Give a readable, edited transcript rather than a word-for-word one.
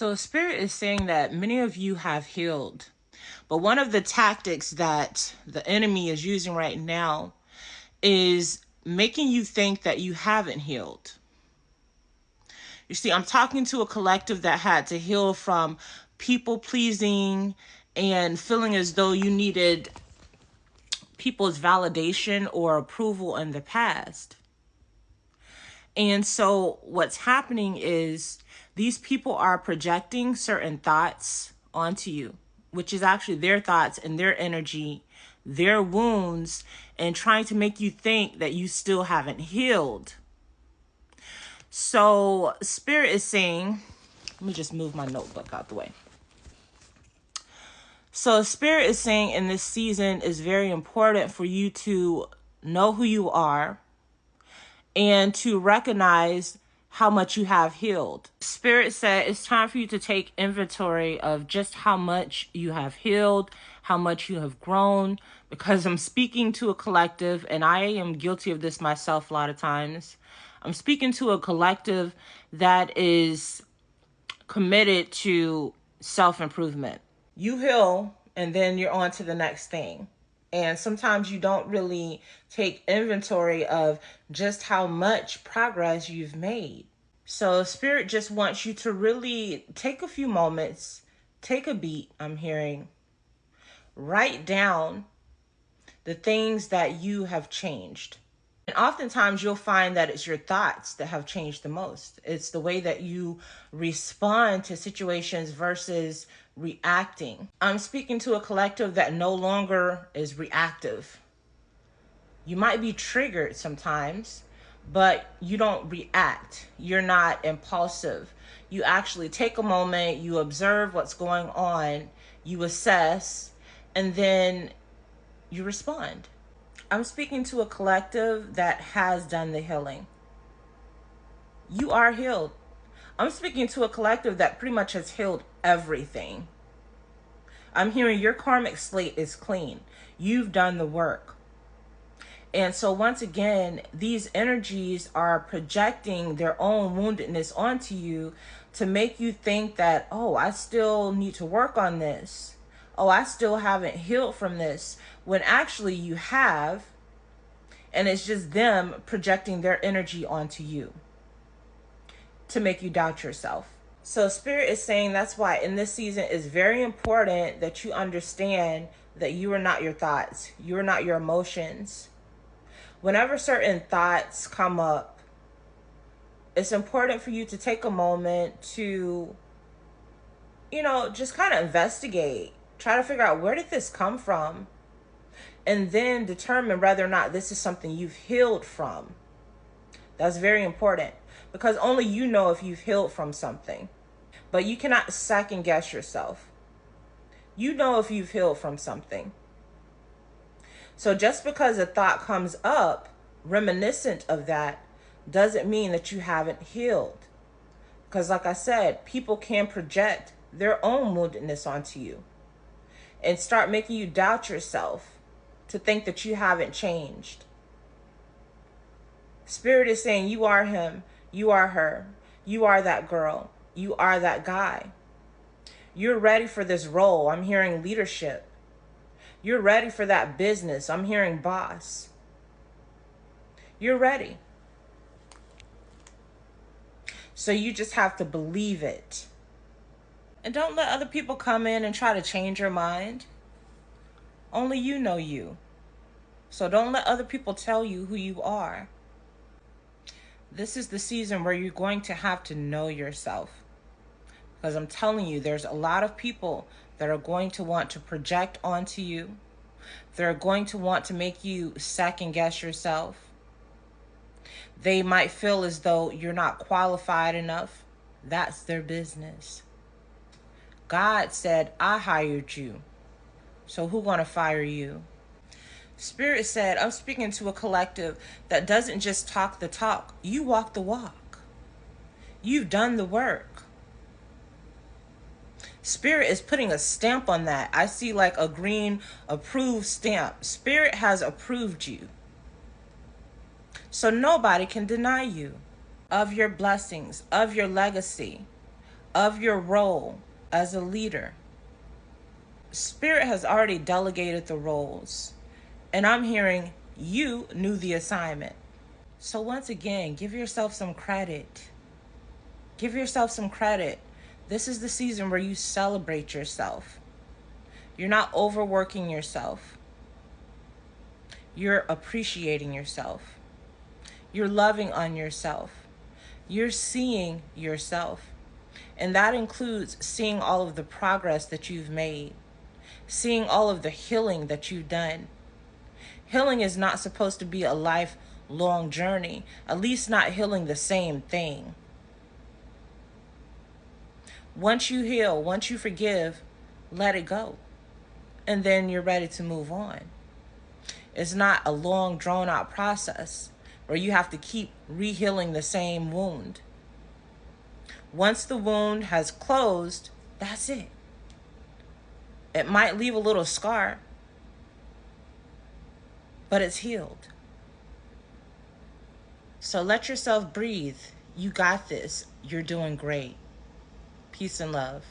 So, Spirit is saying that many of you have healed, but one of the tactics that the enemy is using right now is making you think that you haven't healed. You see, I'm talking to a collective that had to heal from people pleasing and feeling as though you needed people's validation or approval in the past. And so what's happening is these people are projecting certain thoughts onto you, which is actually their thoughts and their energy, their wounds, and trying to make you think that you still haven't healed. So Spirit is saying, let me just move my notebook out the way. So Spirit is saying in this season is very important for you to know who you are and to recognize how much you have healed. Spirit said it's time for you to take inventory of just how much you have healed, how much you have grown, because I'm speaking to a collective, and I am guilty of this myself a lot of times. I'm speaking to a collective that is committed to self-improvement. You heal, and then you're on to the next thing. And sometimes you don't really take inventory of just how much progress you've made. So Spirit just wants you to really take a few moments, take a beat, I'm hearing, write down the things that you have changed. And oftentimes you'll find that it's your thoughts that have changed the most. It's the way that you respond to situations versus reacting. I'm speaking to a collective that no longer is reactive. You might be triggered sometimes, but you don't react. You're not impulsive. You actually take a moment, you observe what's going on, you assess, and then you respond. I'm speaking to a collective that has done the healing. You are healed. I'm speaking to a collective that pretty much has healed everything. I'm hearing your karmic slate is clean. You've done the work. And so once again, these energies are projecting their own woundedness onto you to make you think that, oh, I still need to work on this. Oh, I still haven't healed from this. When actually you have, and it's just them projecting their energy onto you to make you doubt yourself. So Spirit is saying that's why in this season it's very important that you understand that you are not your thoughts. You are not your emotions. Whenever certain thoughts come up, it's important for you to take a moment to, just kind of investigate. Try to figure out, where did this come from? And then determine whether or not this is something you've healed from. That's very important, because only you know if you've healed from something. But you cannot second guess yourself. You know if you've healed from something. So just because a thought comes up reminiscent of that doesn't mean that you haven't healed. Because like I said, people can project their own woundedness onto you and start making you doubt yourself, to think that you haven't changed. Spirit is saying you are him, you are her, you are that girl, you are that guy. You're ready for this role. I'm hearing leadership. You're ready for that business. I'm hearing boss. You're ready. So you just have to believe it. And don't let other people come in and try to change your mind. Only you know you. So don't let other people tell you who you are. This is the season where you're going to have to know yourself. Because I'm telling you, there's a lot of people that are going to want to project onto you. They're going to want to make you second guess yourself. They might feel as though you're not qualified enough. That's their business. God said, I hired you. So who's going to fire you? Spirit said, I'm speaking to a collective that doesn't just talk the talk. You walk the walk. You've done the work. Spirit is putting a stamp on that. I see like a green approved stamp. Spirit has approved you. So nobody can deny you of your blessings, of your legacy, of your role as a leader. Spirit has already delegated the roles, and I'm hearing you knew the assignment. So once again, give yourself some credit. Give yourself some credit. This is the season where you celebrate yourself. You're not overworking yourself. You're appreciating yourself. You're loving on yourself. You're seeing yourself. And that includes seeing all of the progress that you've made, seeing all of the healing that you've done. Healing is not supposed to be a lifelong journey, at least not healing the same thing. Once you heal, once you forgive, let it go. And then you're ready to move on. It's not a long, drawn-out process where you have to keep re-healing the same wound. Once the wound has closed, that's it. It might leave a little scar, but it's healed. So let yourself breathe. You got this. You're doing great. Peace and love.